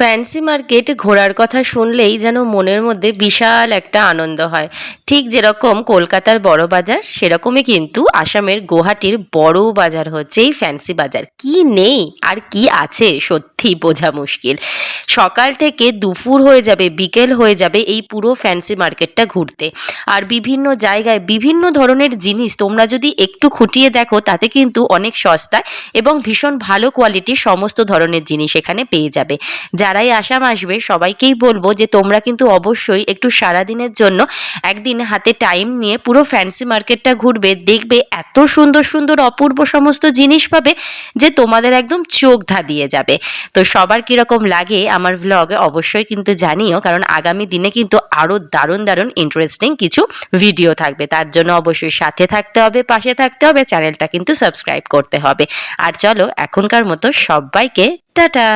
Fancy market ঘোরার কথা শুনলেই যেন মনের মধ্যে বিশাল একটা আনন্দ হয়। ঠিক যেরকম কলকাতার বড় বাজার, সেরকমই কিন্তু আসামের গুয়াহাটির বড় বাজার হচ্ছে এই ফ্যান্সি বাজার। কি নেই আর কি আছে সত্যি বোঝা মুশকিল। সকাল থেকে দুপুর হয়ে যাবে, বিকেল হয়ে যাবে এই পুরো ফ্যান্সি মার্কেটটা ঘুরতে। আর বিভিন্ন জায়গায় বিভিন্ন ধরনের জিনিস তোমরা যদি একটু খুঁটিয়ে দেখো, তাতে কিন্তু অনেক সস্তায় এবং ভীষণ ভালো কোয়ালিটির সমস্ত ধরনের জিনিস এখানে পেয়ে যাবে। যারাই আসাম আসবে সবাইকেই বলবো যে তোমরা কিন্তু অবশ্যই একটু সারাদিনের জন্য একদিন হাতে টাইম নিয়ে পুরো ফ্যান্সি মার্কেটটা ঘুরবে। দেখবে এত সুন্দর সুন্দর অপূর্ব সমস্ত জিনিস পাবে যে তোমাদের একদম চোখ ধাঁধিয়ে যাবে। তো সবার কীরকম লাগে আমার ভ্লগে অবশ্যই কিন্তু জানিও, কারণ আগামী দিনে কিন্তু আরও দারুণ দারুণ ইন্টারেস্টিং কিছু ভিডিও থাকবে। তার জন্য অবশ্যই সাথে থাকতে হবে, পাশে থাকতে হবে, চ্যানেলটা কিন্তু সাবস্ক্রাইব করতে হবে। আর চলো এখনকার মতো সবাইকে টাটা।